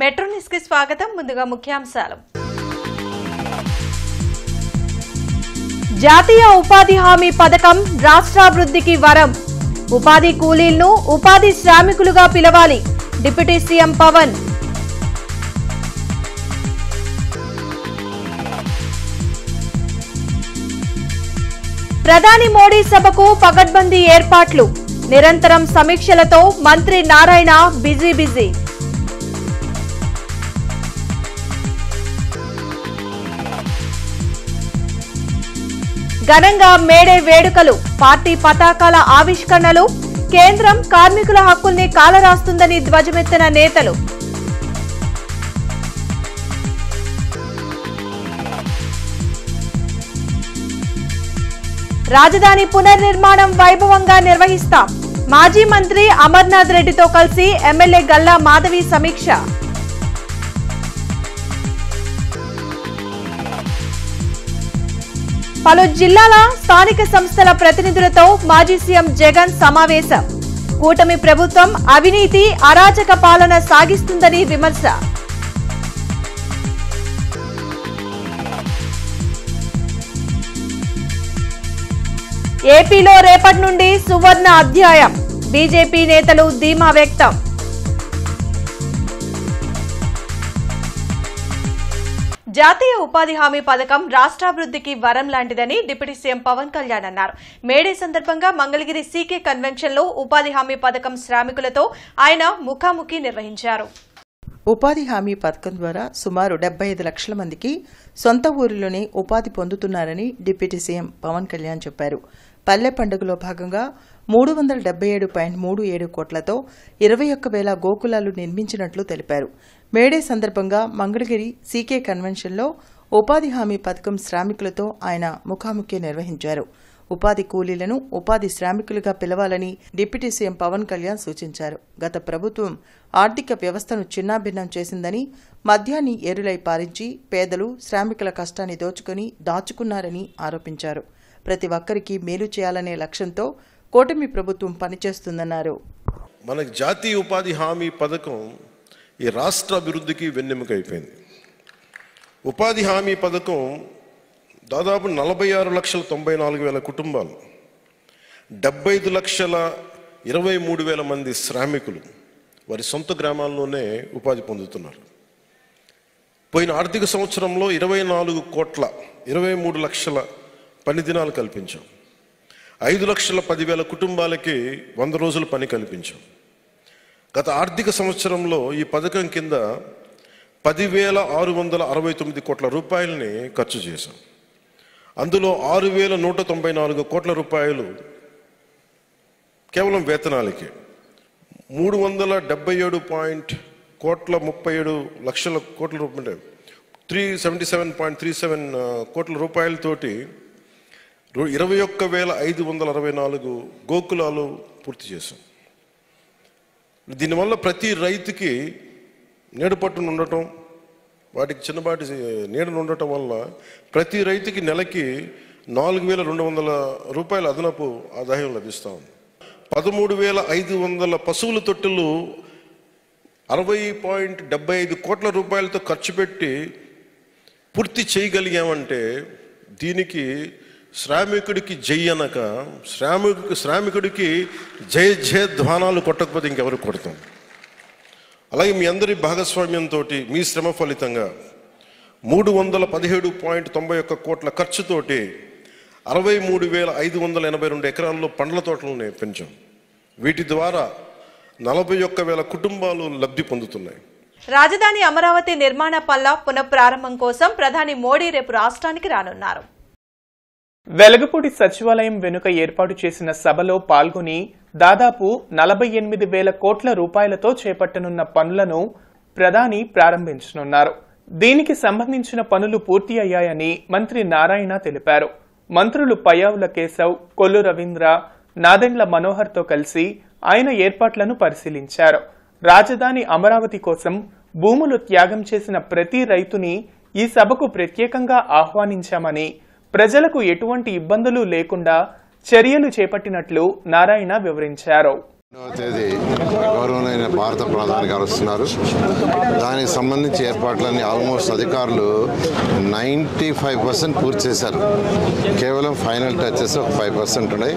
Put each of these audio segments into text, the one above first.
Metro news కి స్వాగతం. ముందుగా ముఖ్యాంశాలు. జాతీయ ఉపాధి హామీ పథకం రాష్ట్రాభివృద్ధికి వరం. ఉపాధి కూలీలను ఉపాధి శ్రామికులుగా పిలవాలి. Deputy CM Pawan. ప్రధాని మోడీ సభకు పకడ్బందీ ఏర్పాట్లు. నిరంతరం సమీక్షలతో మంత్రి నారాయణ బిజీ. ఘనంగా మేడే వేడుకలు. పార్టీ పతాకాల ఆవిష్కరణలు. కేంద్రం కార్మికుల హక్కుల్ని కాలరాస్తుందని ధ్వజమెత్తిన నేతలు. రాజధాని పునర్నిర్మాణం వైభవంగా నిర్వహిస్తాం. మాజీ మంత్రి అమర్నాథ్ రెడ్డితో కలిసి ఎమ్మెల్యే గల్లా మాధవి సమీక్ష. పలు జిల్లాల స్థానిక సంస్థల ప్రతినిధులతో మాజీ సీఎం జగన్ సమావేశం. కూటమి ప్రభుత్వం అవినీతి అరాచక పాలన సాగిస్తుందని విమర్శ. ఏపీలో రేపటి నుండి సువర్ణ అధ్యాయం. బీజేపీ నేతలు ధీమా వ్యక్తం. జాతీయ ఉపాధి హామీ పథకం రాష్ట్రాభివృద్ధికి వరం లాంటిదని డిప్యూటీ సీఎం పవన్ కళ్యాణ్ అన్నారు. మేడే సందర్భంగా మంగళగిరి సీకే కన్వెన్షన్ లో ఉపాధి హామీ పథకం శ్రామికులతో ఆయన ముఖాముఖి నిర్వహించారు. ఉపాధి హామీ పథకం ద్వారా సుమారు 75 లక్షల మందికి సొంత ఊరిలోనే ఉపాధి పొందుతున్నారని డిప్యూటీ సీఎం పవన్ కళ్యాణ్ చెప్పారు. పల్లె పండుగలో భాగంగా 377.37 కోట్లతో 21,000 గోకులాలు నిర్మించినట్లు తెలిపారు. మేడే సందర్భంగా మంగళగిరి సీకే కన్వెన్షన్లో ఉపాధి హామీ పథకం శ్రామికులతో ఆయన ముఖాముఖి నిర్వహించారు. ఉపాధి కూలీలను ఉపాధి శ్రామికులుగా పిలవాలని డిప్యూటీ సీఎం పవన్ కళ్యాణ్ సూచించారు. గత ప్రభుత్వం ఆర్థిక వ్యవస్థను చిన్నాభిన్నం చేసిందని, మద్యాన్ని ఏరులై పారించి పేదలు శ్రామికుల కష్టాన్ని దాచుకున్నారని ఆరోపించారు. ప్రతి ఒక్కరికి మేలు చేయాలనే లక్ష్యంతో కూటమి ప్రభుత్వం పనిచేస్తుందన్నారు. మనకి జాతీయ ఉపాధి హామీ పథకం ఈ రాష్ట్ర అభివృద్ధికి వెన్నెముక అయిపోయింది. ఉపాధి హామీ పథకం దాదాపు 46,94,000 కుటుంబాలు, 75,23,000 మంది శ్రామికులు వారి సొంత గ్రామాల్లోనే ఉపాధి పొందుతున్నారు. పోయిన ఆర్థిక సంవత్సరంలో 24 లక్షల పని దినాలు కల్పించాం. 5,10,000 కుటుంబాలకి 100 రోజుల పని కల్పించాం. గత ఆర్థిక సంవత్సరంలో ఈ పథకం కింద 10,669 కోట్ల రూపాయలని ఖర్చు చేశాం. అందులో 6,194 కోట్ల రూపాయలు కేవలం వేతనాలకే, 377.37 లక్షల కోట్ల రూపాయలు 377.37 కోట్ల రూపాయలతోటి 21,564 గోకులాలు పూర్తి చేశాం. దీనివల్ల ప్రతి రైతుకి నీడపట్టును ఉండటం, వాటికి చిన్నపాటి నీడను ఉండటం వల్ల ప్రతి రైతుకి నెలకి 4,200 రూపాయల అదనపు ఆదాయం లభిస్తూ ఉంది. 13,500 పశువుల తొట్టెలు 60.75 కోట్ల రూపాయలతో ఖర్చు పెట్టి పూర్తి చేయగలిగామంటే దీనికి శ్రామికుడికి జై అనక, శ్రామికుడికి జయ ధ్వానాలు కొట్టకపోతే ఇంకెవరు కొడతాం. అలాగే మీ అందరి భాగస్వామ్యంతో మీ శ్రమ ఫలితంగా 317.91 కోట్ల ఖర్చుతోటి 63,582 ఎకరాల్లో పండ్ల తోటలను పెంచాం. వీటి ద్వారా 41,000 కుటుంబాలు లబ్ధి పొందుతున్నాయి. రాజధాని అమరావతి నిర్మాణ పనుల పునఃప్రారంభం కోసం ప్రధాని మోడీ రేపు రాష్ట్రానికి రానున్నారు. వెలగపూడి సచివాలయం వెనుక ఏర్పాటు చేసిన సభలో పాల్గొని దాదాపు 48,000 కోట్ల రూపాయలతో చేపట్టనున్న పనులను ప్రధాని ప్రారంభించనున్నారు. దీనికి సంబంధించిన పనులు పూర్తి అయ్యాయని మంత్రి నారాయణ తెలిపారు. మంత్రులు పయ్యావుల కేశవ్, కొల్లు రవీంద్ర, నాదెండ్ల మనోహర్తో కలిసి ఆయన ఏర్పాట్లను పరిశీలించారు. రాజధాని అమరావతి కోసం భూములు త్యాగం చేసిన ప్రతి రైతుని ఈ సభకు ప్రత్యేకంగా ఆహ్వానించామని, ప్రజలకు ఎటువంటి ఇబ్బందులు లేకుండా చర్యలు చేపట్టినట్లు నారాయణ వివరించారు. తేదీ గౌరవనీయ భారత ప్రధాని గారు వస్తున్నారు. దానికి సంబంధించి ఏర్పాట్లన్నీ ఆల్మోస్ట్ అధికారులు 95% పూర్తి చేశారు. కేవలం ఫైనల్ టచెస్ ఒక 5% ఉన్నాయి.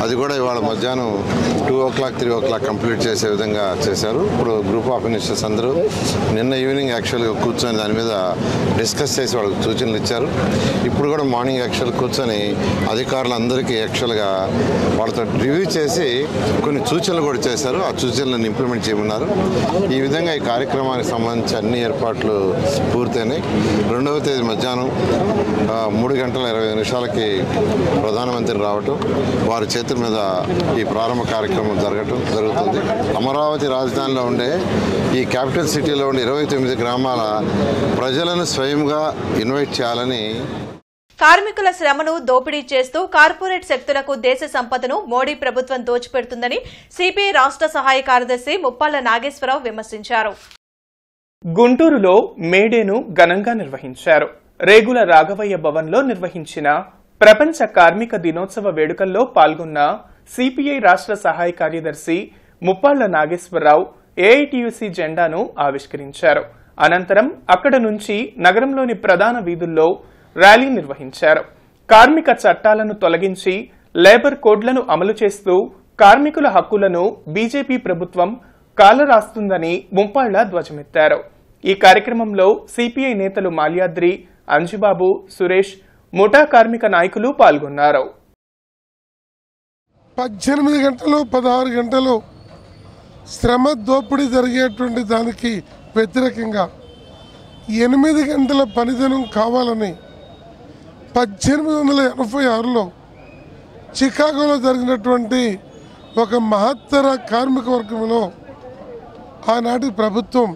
అది కూడా ఇవాళ మధ్యాహ్నం 2 o'clock 3 o'clock కంప్లీట్ చేసే విధంగా చేశారు. ఇప్పుడు గ్రూప్ ఆఫ్ మినిస్టర్స్ అందరూ నిన్న ఈవినింగ్ యాక్చువల్గా కూర్చొని దాని మీద డిస్కస్ చేసి వాళ్ళకి సూచనలు ఇచ్చారు. ఇప్పుడు కూడా మార్నింగ్ యాక్చువల్ కూర్చొని అధికారులందరికీ యాక్చువల్గా వాళ్ళతో రివ్యూ చేసి కొన్ని సూచనలు కూడా చేశారు. ఆ సూచనలను ఇంప్లిమెంట్ చేయమన్నారు. ఈ విధంగా ఈ కార్యక్రమానికి సంబంధించి అన్ని ఏర్పాట్లు పూర్తయినాయి. 2వ తేదీ మధ్యాహ్నం 3:20 ప్రధానమంత్రి రావటం, వారి చేతుల మీద ఈ ప్రారంభ కార్యక్రమం జరుగుతుంది. అమరావతి రాజధానిలో ఉండే ఈ క్యాపిటల్ సిటీలో ఉండే 29 గ్రామాల ప్రజలను స్వయంగా ఇన్వైట్ చేయాలని కార్మికుల శ్రమను దోపిడీ చేస్తూ కార్పొరేట్ శక్తులకు దేశ సంపదను మోడీ ప్రభుత్వం దోచిపెడుతుందని సిపిఐ రాష్ట్ర సహాయ కార్యదర్శి ముప్పాళ్ల నాగేశ్వరరావు విమర్శించారు. గుంటూరులో మేడేను ఘనంగా నిర్వహించారు. రేగుల రాఘవయ్య భవన్లో నిర్వహించిన ప్రపంచ కార్మిక దినోత్సవ వేడుకల్లో పాల్గొన్న సిపిఐ రాష్ట్ర సహాయ కార్యదర్శి ముప్పాళ్ల నాగేశ్వరరావు ఏఐటియుసి జెండాను ఆవిష్కరించారు. అనంతరం అక్కడ నుంచి నగరంలోని ప్రధాన వీధుల్లో ర్యాలీ నిర్వహించారు. కార్మిక చట్టాలను తొలగించి లేబర్ కోడ్లను అమలు చేస్తూ కార్మికుల హక్కులను బీజేపీ ప్రభుత్వం కాలరాస్తుందని ముప్పాళ్ల ధ్వజమెత్తారు. ఈ కార్యక్రమంలో సిపిఐ నేతలు మాల్యాద్రి, అంజుబాబు, సురేష్, ముఠా కార్మిక నాయకులు పాల్గొన్నారు. 18 గంటలు 16 గంటలు శ్రమ దోపిడీ జరిగేటువంటి దానికి వ్యతిరేకంగా 8 గంటల పనిదినం కావాలని 1886లో చికాగోలో జరిగినటువంటి ఒక మహత్తర కార్మిక వర్గంలో ఆనాటి ప్రభుత్వం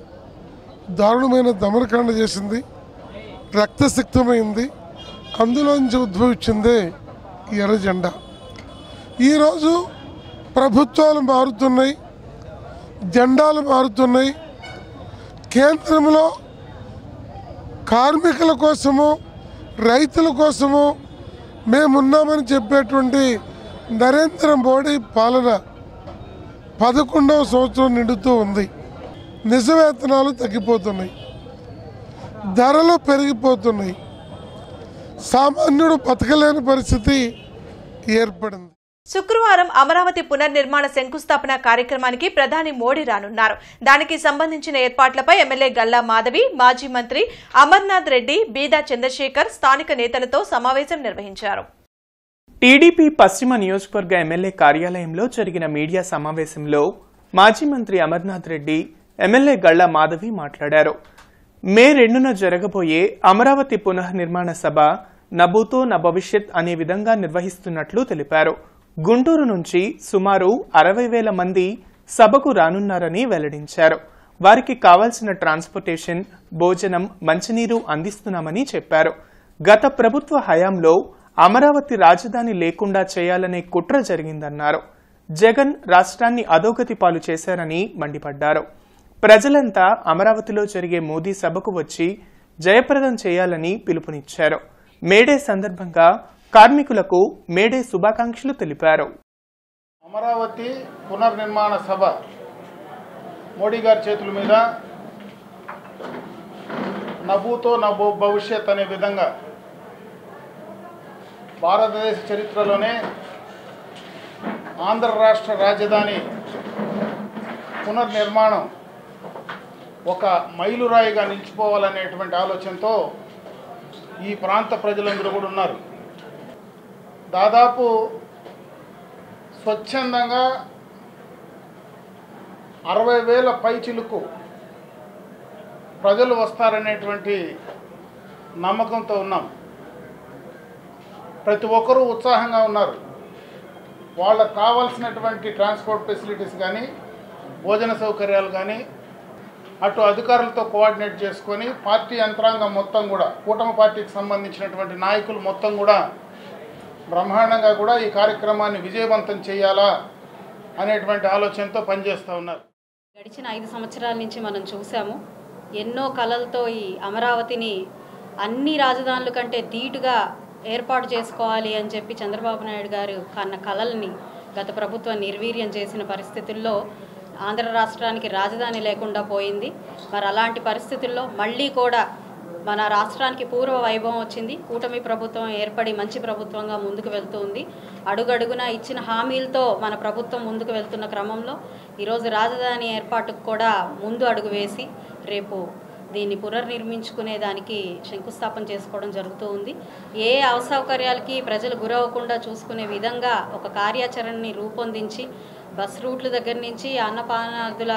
దారుణమైన దమనకాండ చేసింది, రక్తసిక్తమైంది. అందులోంచి ఉద్భవించిందే ఎర్ర జెండా. ఈరోజు ప్రభుత్వాలు మారుతున్నాయి, జెండాలు మారుతున్నాయి. కేంద్రంలో కార్మికుల కోసము, రైతుల కోసము మేమున్నామని చెప్పేటువంటి నరేంద్ర మోడీ పాలన 11వ సంవత్సరం నిండుతూ ఉంది. నిజ వేతనాలు తగ్గిపోతున్నాయి, ధరలు పెరిగిపోతున్నాయి, సామాన్యుడు బతకలేని పరిస్థితి ఏర్పడింది. శుక్రవారం అమరావతి పునర్నిర్మాణ శంకుస్థాపన కార్యక్రమానికి ప్రధాని మోడీ రానున్నారు. దానికి సంబంధించిన ఏర్పాట్లపై ఎమ్మెల్యే గల్లా మాధవి, మాజీ మంత్రి అమర్నాథ్ రెడ్డి, బీదా చంద్రశేఖర్ స్థానిక నేతలతో సమావేశం నిర్వహించారు. టీడీపీ పశ్చిమ నియోజకవర్గ ఎమ్మెల్యే కార్యాలయంలో జరిగిన మీడియా సమావేశంలో మాజీ మంత్రి అమర్నాథ్ రెడ్డి, ఎమ్మెల్యే గల్లా మాధవి మాట్లాడారు. మే 2న జరగబోయే అమరావతి పునర్నిర్మాణ సభ నభూతో న భవిష్యత్ అనే విధంగా నిర్వహిస్తున్నట్లు తెలిపారు. గుంటూరు నుంచి సుమారు 60,000 మంది సభకు రానున్నారని వెల్లడించారు. వారికి కావాల్సిన ట్రాన్స్పోర్టేషన్, భోజనం, మంచినీరు అందిస్తున్నామని చెప్పారు. గత ప్రభుత్వ హయాంలో అమరావతి రాజధాని లేకుండా చేయాలనే కుట్ర జరిగిందన్నారు. జగన్ రాష్ట్రాన్ని అధోగతి పాలు చేశారని మండిపడ్డారు. ప్రజలంతా అమరావతిలో జరిగే మోదీ సభకు వచ్చి జయప్రదం చేయాలని పిలుపునిచ్చారు. మేడే సందర్భంగా కార్మికులకు మేడే శుభాకాంక్షలు తెలిపారు. అమరావతి పునర్నిర్మాణ సభ మోడీ గారి చేతుల మీద నభూతో న భవిష్యత్ అనే విధంగా భారతదేశ చరిత్రలోనే ఆంధ్ర రాష్ట్ర రాజధాని పునర్నిర్మాణం ఒక మైలురాయిగా నిలిచిపోవాలనేటువంటి ఆలోచనతో ఈ ప్రాంత ప్రజలందరూ కూడా ఉన్నారు. దాదాపు స్వచ్ఛందంగా 60,000 పైచిలుకు ప్రజలు వస్తారనేటువంటి నమ్మకంతో ఉన్నాం. ప్రతి ఒక్కరూ ఉత్సాహంగా ఉన్నారు. వాళ్ళకు కావాల్సినటువంటి ట్రాన్స్పోర్ట్ ఫెసిలిటీస్ కానీ, భోజన సౌకర్యాలు కానీ అటు అధికారులతో కోఆర్డినేట్ చేసుకొని పార్టీ యంత్రాంగం మొత్తం కూడా, కూటమి పార్టీకి సంబంధించినటువంటి నాయకులు మొత్తం కూడా బ్రహ్మాండంగా కూడా ఈ కార్యక్రమాన్ని విజయవంతం చేయాలా అనేటువంటి ఆలోచనతో పనిచేస్తూ ఉన్నారు. గడిచిన 5 సంవత్సరాల నుంచి మనం చూసాము. ఎన్నో కలలతో ఈ అమరావతిని అన్ని రాజధానుల కంటే ధీటుగా ఏర్పాటు చేసుకోవాలి అని చెప్పి చంద్రబాబు నాయుడు గారు కన్న కలల్ని గత ప్రభుత్వం నిర్వీర్యం చేసిన పరిస్థితుల్లో ఆంధ్ర రాష్ట్రానికి రాజధాని లేకుండా పోయింది. మరి అలాంటి పరిస్థితుల్లో మళ్ళీ కూడా మన రాష్ట్రానికి పూర్వ వైభవం వచ్చింది. కూటమి ప్రభుత్వం ఏర్పడి మంచి ప్రభుత్వంగా ముందుకు వెళ్తుంది. అడుగడుగునా ఇచ్చిన హామీలతో మన ప్రభుత్వం ముందుకు వెళ్తున్న క్రమంలో ఈరోజు రాజధాని ఏర్పాటుకు కూడా ముందు అడుగు వేసి రేపు దీన్ని పునర్నిర్మించుకునే దానికి శంకుస్థాపన చేసుకోవడం జరుగుతూ ఉంది. ఏ అసౌకర్యాలకి ప్రజలు గురవ్వకుండా చూసుకునే విధంగా ఒక కార్యాచరణని రూపొందించి బస్ రూట్ల దగ్గర నుంచి అన్నపానాదుల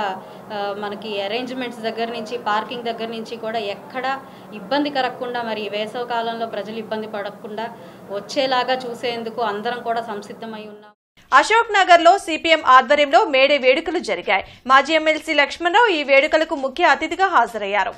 మనకి అరేంజ్మెంట్స్ దగ్గర నుంచి పార్కింగ్ దగ్గర నుంచి కూడా ఎక్కడ ఇబ్బంది కలగకుండా మరి వేసవి కాలంలో ప్రజలు ఇబ్బంది పడకుండా వచ్చేలాగా చూసేందుకు అందరం కూడా సంసిద్ధమై ఉన్నాం. అశోక్ నగర్ లో సిపిఎం ఆధ్వర్యంలో మేడే వేడుకలు జరిగాయి. మాజీ ఎమ్మెల్సీ లక్ష్మణరావు ఈ వేడుకలకు ముఖ్య అతిథిగా హాజరయ్యారు.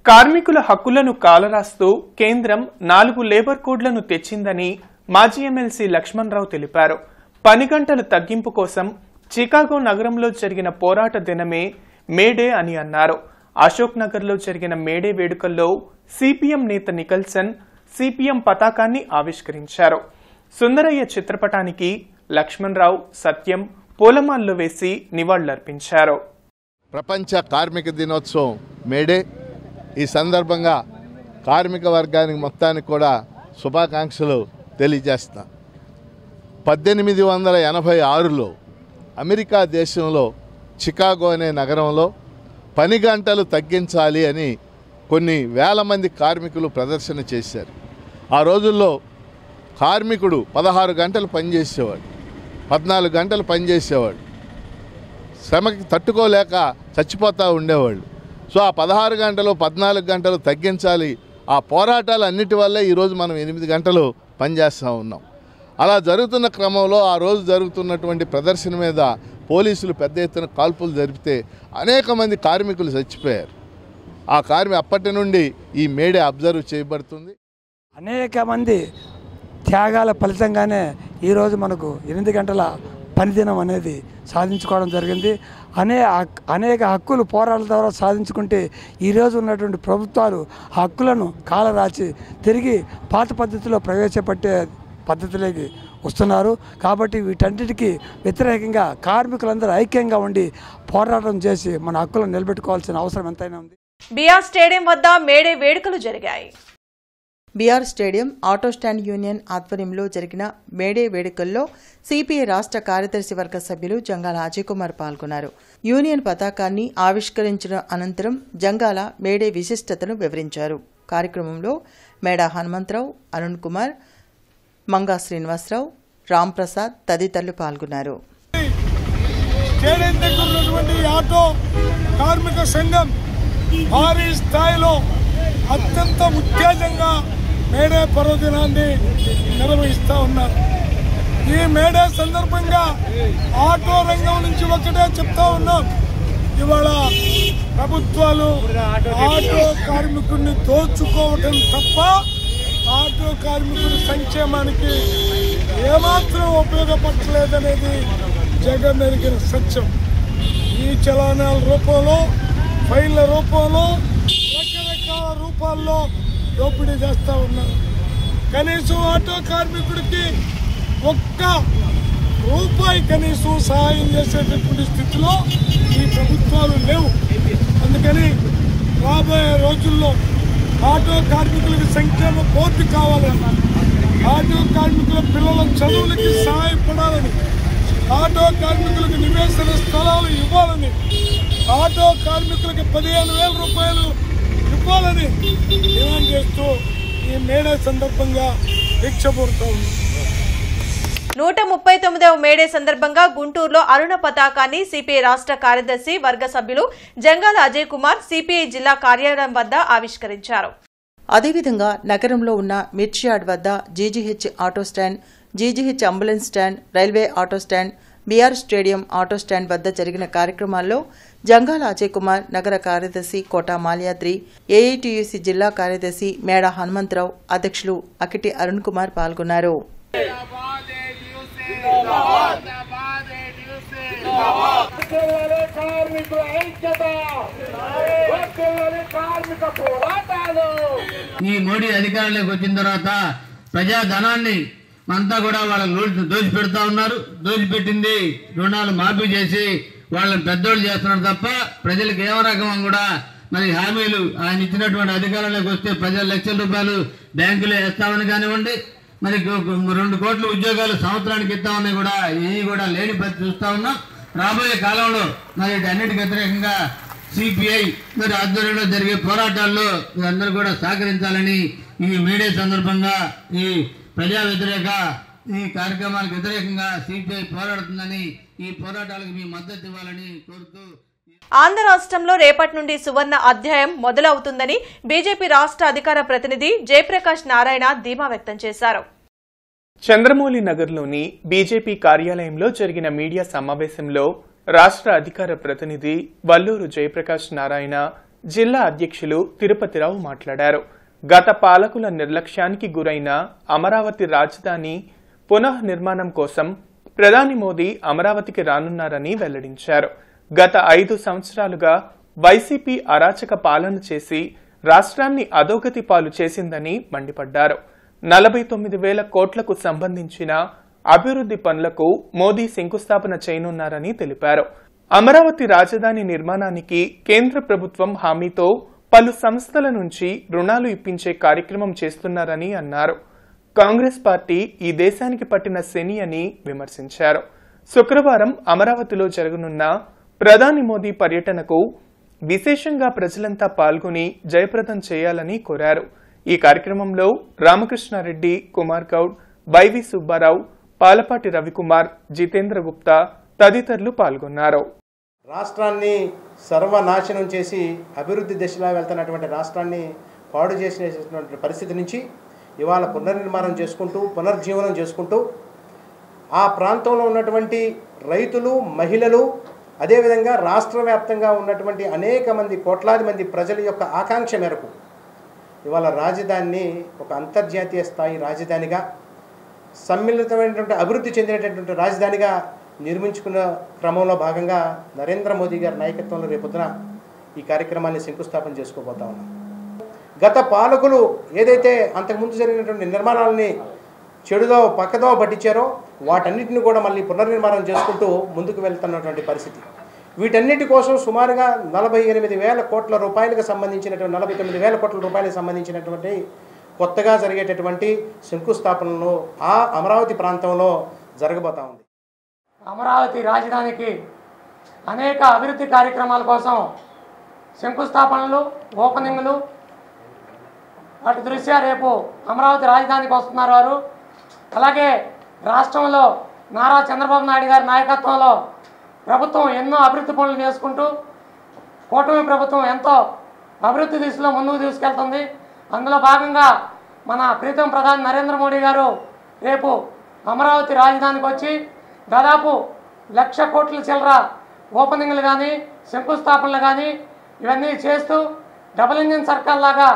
కార్మికుల హక్కులను కాలరాస్తూ కేంద్రం 4 లేబర్ కోడ్లను తెచ్చిందని మాజీ ఎమ్మెల్సీ లక్ష్మణరావు తెలిపారు. పని గంటల తగ్గింపు కోసం చికాగో నగరంలో జరిగిన పోరాట దినమే మేడే అని అన్నారు. అశోక్ నగర్ లో జరిగిన మేడే వేడుకల్లో సిపిఎం నేత నికల్సన్ సిపిఎం పతాకాన్ని ఆవిష్కరించారు. సుందరయ్య చిత్రపటానికి లక్ష్మణరావు, సత్యం పూలమాలలు వేసి నివాళులర్పించారు. ప్రపంచ కార్మిక దినోత్సవం మేడే. ఈ సందర్భంగా కార్మిక వర్గానికి మొత్తానికి కూడా శుభాకాంక్షలు తెలియజేస్తా. 1886లో అమెరికా దేశంలో చికాగో అనే నగరంలో పని గంటలు తగ్గించాలి అని కొన్ని వేల మంది కార్మికులు ప్రదర్శన చేశారు. ఆ రోజుల్లో కార్మికుడు 16 గంటలు పనిచేసేవాడు, 14 గంటలు పనిచేసేవాడు. శ్రమకి తట్టుకోలేక చచ్చిపోతూ ఉండేవాళ్ళు. సో ఆ 16 గంటలు 14 గంటలు తగ్గించాలి. ఆ పోరాటాలు అన్నిటి వల్లే ఈరోజు మనం 8 గంటలు పనిచేస్తూ ఉన్నాం. అలా జరుగుతున్న క్రమంలో ఆ రోజు జరుగుతున్నటువంటి ప్రదర్శన మీద పోలీసులు పెద్ద ఎత్తున కాల్పులు జరిపితే అనేక మంది కార్మికులు చచ్చిపోయారు. ఆ అప్పటి నుండి ఈ మేడే అబ్జర్వ్ చేయబడుతుంది. అనేక మంది త్యాగాల ఫలితంగానే ఈరోజు మనకు 8 గంటల పనిదినం అనేది సాధించుకోవడం జరిగింది. అనేక హక్కులు పోరాటాల ద్వారా సాధించుకుంటే ఈరోజు ఉన్నటువంటి ప్రభుత్వాలు ఆ హక్కులను కాలరాచి తిరిగి పాత పద్ధతిలో ప్రవేశపెట్టే పద్ధతిలోకి వస్తున్నారు. కాబట్టి వీటన్నిటికీ వ్యతిరేకంగా కార్మికులందరూ ఐక్యంగా ఉండి పోరాటం చేసి మన హక్కులను నిలబెట్టుకోవాల్సిన అవసరం ఎంతైనా ఉంది. బీఆర్ స్టేడియం వద్ద మేడే వేడుకలు జరిగాయి. BR stadium auto stand union ఆధ్వర్యంలో జరిగిన మేడే వేడుకల్లో సిపిఐ రాష్ట్ర కార్యదర్శి వర్గ సభ్యులు జంగాల అజయ్ కుమార్ పాల్గొన్నారు. యూనియన్ పతాకాన్ని ఆవిష్కరించిన అనంతరం జంగాల మేడే విశిష్టతను వివరించారు. కార్యక్రమంలో మేడా హనుమంతరావు, అరుణ్ కుమార్, మంగా శ్రీనివాసరావు, రామ్ ప్రసాద్ తదితరులు పాల్గొన్నారు. ఆటో కార్మిక సంఘం భారీ స్థాయిలో అత్యంత ఉత్తేజంగా మేడే పర్వదినాన్ని నిర్వహిస్తూ ఉన్నారు. ఈ మేడే సందర్భంగా ఆటో రంగం నుంచి ఒకటే చెప్తా ఉన్నాం, ఇవాళ ప్రభుత్వాలు ఆటో కార్మికుడిని దోచుకోవటం తప్ప ఆటో కార్మికుడి సంక్షేమానికి ఏమాత్రం ఉపయోగపడలేదనేది జగన్ ఎరిగిన సత్యం. ఈ చలానాల రూపంలో, ఫైన్ల రూపంలో, రకరకాల రూపాల్లో దోపిడీ చేస్తూ ఉన్నారు. కనీసం ఆటో కార్మికుడికి ఒక్క రూపాయి కనీసం సహాయం చేసేటటువంటి స్థితిలో ఈ ప్రభుత్వాలు లేవు. అందుకని రాబోయే రోజుల్లో ఆటో కార్మికులకు సంక్షేమ బోర్డు కావాలని, ఆటో కార్మికుల పిల్లల చదువులకి సహాయపడాలని, ఆటో కార్మికులకు నివేశన స్థలాలు ఇవ్వాలని, ఆటో కార్మికులకి 15,000 రూపాయలు ఇవ్వాలని డిమాండ్ చేస్తూ ఈ మేడే సందర్భంగా దీక్ష పూర్తా ఉంది. 139వ మేడే సందర్భంగా గుంటూరులో అరుణ పతాకాన్ని సిపిఐ రాష్ట్ర కార్యదర్శి వర్గ సభ్యులు జంగాల అజయ్ కుమార్ సిపిఐ జిల్లా కార్యాలయం వద్ద ఆవిష్కరించారు. అదేవిధంగా నగరంలో ఉన్న మిర్చియార్డ్ వద్ద GGH auto stand, GGH ambulance stand, railway auto stand, BR stadium auto stand వద్ద జరిగిన కార్యక్రమాల్లో జంగాల అజయ్ కుమార్, నగర కార్యదర్శి కోటా మాల్యాద్రి, ఏఐటీయూసీ జిల్లా కార్యదర్శి మేడా హనుమంతరావు, అధ్యక్షులు అకిటి అరుణ్ కుమార్ పాల్గొన్నారు. ఈ మోడీ అధికారంలోకి వచ్చిన తర్వాత ప్రజాధనాన్ని అంతా కూడా వాళ్ళని దోచిపెడతా ఉన్నారు. దోచిపెట్టింది రుణాలు మాఫీ చేసి వాళ్ళని పెద్దోళ్ళు చేస్తున్నారు తప్ప ప్రజలకు ఏమో రకం కూడా మరి హామీలు ఆయన ఇచ్చినటువంటి అధికారంలోకి వస్తే 10 లక్షల రూపాయలు బ్యాంకులో వేస్తామని కానివ్వండి, మరి 2 కోట్ల ఉద్యోగాలు సంవత్సరానికి ఇస్తామని కూడా ఇవి కూడా లేని పరిస్థితి చూస్తా ఉన్నాం. రాబోయే కాలంలో మరి అన్నిటికీ వ్యతిరేకంగా సిపిఐ మరి ఆధ్వర్యంలో జరిగే పోరాటాల్లో అందరూ కూడా సహకరించాలని ఈ మీడియా సందర్భంగా ఈ ప్రజా వ్యతిరేక ఈ కార్యక్రమాలకు వ్యతిరేకంగా సిపిఐ పోరాడుతుందని, ఈ పోరాటాలకు మీ మద్దతు ఇవ్వాలని కోరుతూ ఆంధ్ర రాష్ట్రంలో రేపటి నుండి సువర్ణ అధ్యాయం మొదలవుతుందని బీజేపీ రాష్ట్ర అధికార ప్రతినిధి జయప్రకాష్ నారాయణ ధీమా వ్యక్తం చేశారు. చంద్రమౌళి నగర్లోని బీజేపీ కార్యాలయంలో జరిగిన మీడియా సమావేశంలో రాష్ట్ర అధికార ప్రతినిధి వల్లూరు జయప్రకాష్ నారాయణ, జిల్లా అధ్యక్షులు తిరుపతిరావు మాట్లాడారు. గత పాలకుల నిర్లక్ష్యానికి గురైన అమరావతి రాజధాని పునః నిర్మాణం కోసం ప్రధాని మోదీ అమరావతికి రానున్నారని వెల్లడించారు. గత 5 సంవత్సరాలుగా వైసీపీ అరాచక పాలన చేసి రాష్ట్రాన్ని అధోగతి పాలు చేసిందని మండిపడ్డారు. 49,000 కోట్లకు సంబంధించిన అభివృద్ది పనులకు మోదీ శంకుస్థాపన చేయనున్నారని తెలిపారు. అమరావతి రాజధాని నిర్మాణానికి కేంద్ర ప్రభుత్వం హామీతో పలు సంస్థల నుంచి రుణాలు ఇప్పించే కార్యక్రమం చేస్తున్నారని అన్నారు. కాంగ్రెస్ పార్టీ ఈ దేశానికి పట్టిన శని అని విమర్శించారు. శుక్రవారం అమరావతిలో జరగనున్న ప్రధాని మోదీ పర్యటనకు విశేషంగా ప్రజలంతా పాల్గొని జయప్రదం చేయాలని కోరారు. ఈ కార్యక్రమంలో రామకృష్ణారెడ్డి, కుమార్ గౌడ్, వైవి సుబ్బారావు, పాలపాటి రవికుమార్, జితేంద్ర గుప్తా తదితరులు పాల్గొన్నారు. రాష్ట్రాన్ని సర్వనాశనం చేసి అభివృద్ధి దిశలో వెళ్తున్నటువంటి రాష్ట్రాన్ని పాడు చేసినటువంటి పరిస్థితి నుంచి ఇవాళ పునర్నిర్మాణం చేసుకుంటూ పునర్జీవనం చేసుకుంటూ ఆ ప్రాంతంలో ఉన్నటువంటి రైతులు, మహిళలు, అదేవిధంగా రాష్ట్ర వ్యాప్తంగా ఉన్నటువంటి అనేక మంది కోట్లాది మంది ప్రజల యొక్క ఆకాంక్ష మేరకు ఇవాళ రాజధానిని ఒక అంతర్జాతీయ స్థాయి రాజధానిగా, సమ్మిళితమైనటువంటి అభివృద్ధి చెందినటువంటి రాజధానిగా నిర్మించుకున్న క్రమంలో భాగంగా నరేంద్ర మోదీ గారి నాయకత్వంలో రేపొద్దున ఈ కార్యక్రమాన్ని శంకుస్థాపన చేసుకోబోతా ఉన్నాం. గత పాలకులు ఏదైతే అంతకుముందు జరిగినటువంటి నిర్మాణాలని చెడుదో పక్కదో పట్టించారో వాటన్నిటిని కూడా మళ్ళీ పునర్నిర్మాణం చేసుకుంటూ ముందుకు వెళ్తున్నటువంటి పరిస్థితి. వీటన్నిటి కోసం సుమారుగా 48,000 కోట్ల రూపాయలకు సంబంధించినటువంటి 49,000 కోట్ల రూపాయలకు సంబంధించినటువంటి కొత్తగా జరిగేటటువంటి శంకుస్థాపనలు ఆ అమరావతి ప్రాంతంలో జరగబోతా ఉంది. అమరావతి రాజధానికి అనేక అభివృద్ధి కార్యక్రమాల కోసం శంకుస్థాపనలు, ఓపెనింగ్లు, వాటి దృష్ట్యా రేపు అమరావతి రాజధానికి వస్తున్నారు వారు. అలాగే రాష్ట్రంలో నారా చంద్రబాబు నాయుడు గారి నాయకత్వంలో ప్రభుత్వం ఎన్నో అభివృద్ధి పనులు చేసుకుంటూ కూటమి ప్రభుత్వం ఎంతో అభివృద్ధి దిశలో ముందుకు తీసుకెళ్తుంది. అందులో భాగంగా మన ప్రీతం ప్రధాని నరేంద్ర మోడీ గారు రేపు అమరావతి రాజధానికి వచ్చి దాదాపు 1,00,000 కోట్ల చిల్లర ఓపెనింగ్లు కానీ శంకుస్థాపనలు కానీ ఇవన్నీ చేస్తూ డబుల్ ఇంజిన్ సర్కార్ లాగా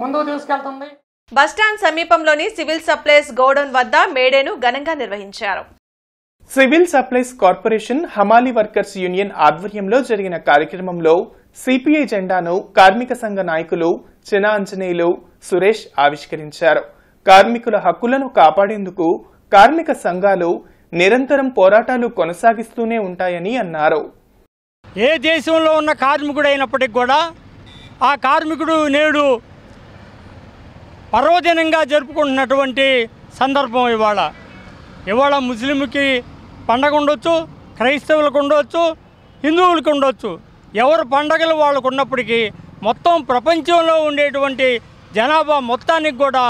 ముందుకు తీసుకెళ్తుంది. బస్టాండ్ సమీపంలోని సివిల్ సప్లైస్ గోడౌన్ వద్ద మేడేను ఘనంగా నిర్వహించారు. సివిల్ సప్లైస్ కార్పొరేషన్ హమాలీ వర్కర్స్ యూనియన్ ఆధ్వర్యంలో జరిగిన కార్యక్రమంలో సిపిఐ జెండాను కార్మిక సంఘ నాయకులు చినా అంజనేయులు, సురేష్ ఆవిష్కరించారు. కార్మికుల హక్కులను కాపాడేందుకు కార్మిక సంఘాలు నిరంతరం పోరాటాలు కొనసాగిస్తూనే ఉంటాయని అన్నారు. ఏ దేశంలో ఉన్న కార్మికుడు అయినప్పటికీ కూడా ఆ కార్మికుడు నేడు పర్వదినంగా జరుపుకుంటున్నటువంటి సందర్భం ఇవాళ ముస్లింకి పండగ ఉండొచ్చు, క్రైస్తవులకు ఉండొచ్చు, హిందువులకు ఉండొచ్చు. ఎవరు పండగలు వాళ్ళకు ఉన్నప్పటికీ మొత్తం ప్రపంచంలో ఉండేటువంటి జనాభా మొత్తానికి కూడా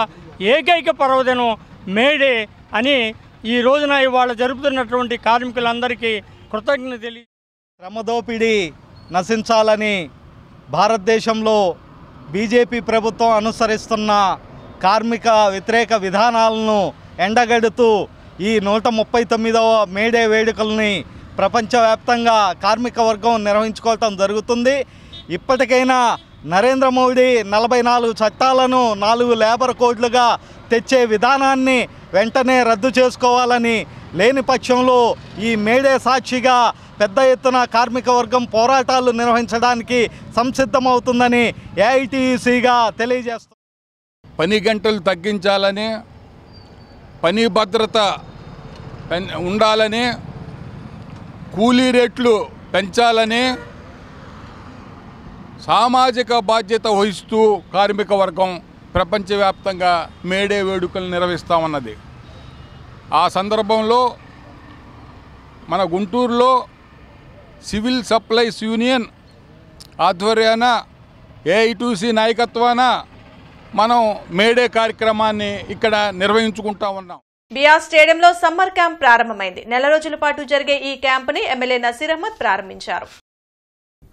ఏకైక పర్వదినం మేడే అని ఈ రోజున ఇవాళ జరుపుతున్నటువంటి కార్మికులందరికీ కృతజ్ఞత తెలియ. శ్రమదోపిడీ నశించాలని భారతదేశంలో బీజేపీ ప్రభుత్వం అనుసరిస్తున్న కార్మిక వ్యతిరేక విధానాలను ఎండగడుతూ ఈ 139వ మేడే వేడుకల్ని ప్రపంచవ్యాప్తంగా కార్మిక వర్గం నిర్వహించుకోవటం జరుగుతుంది. ఇప్పటికైనా నరేంద్ర మోడీ 44 చట్టాలను 4 లేబర్ కోడ్లుగా తెచ్చే విధానాన్ని వెంటనే రద్దు చేసుకోవాలని, లేని పక్షంలో ఈ మేడే సాక్షిగా పెద్ద ఎత్తున కార్మిక వర్గం పోరాటాలు నిర్వహించడానికి సంసిద్ధమవుతుందని ఏఐటీయూసీగా తెలియజేస్తుంది. పని గంటలు తగ్గించాలని పని భద్రత ఉండాలని, కూలీ రేట్లు పెంచాలని సామాజిక బాధ్యత వహిస్తూ కార్మిక వర్గం ప్రపంచవ్యాప్తంగా మేడే వేడుకలు నిర్వహిస్తామన్నది. ఆ సందర్భంలో మన గుంటూరులో సివిల్ సప్లైస్ యూనియన్ ఆధ్వర్యాన ఏఐటీసీ నాయకత్వాన మనం మేడే కార్యక్రమాన్ని ఇక్కడ నిర్వహించుకుంటా ఉన్నాం. బిఆర్ స్టేడియంలో సమ్మర్ క్యాంప్ ప్రారంభమైంది. నెల రోజుల పాటు జరిగే ఈ క్యాంపుని ఎమ్మెల్యే నసీర్ అహ్మద్ ప్రారంభించారు.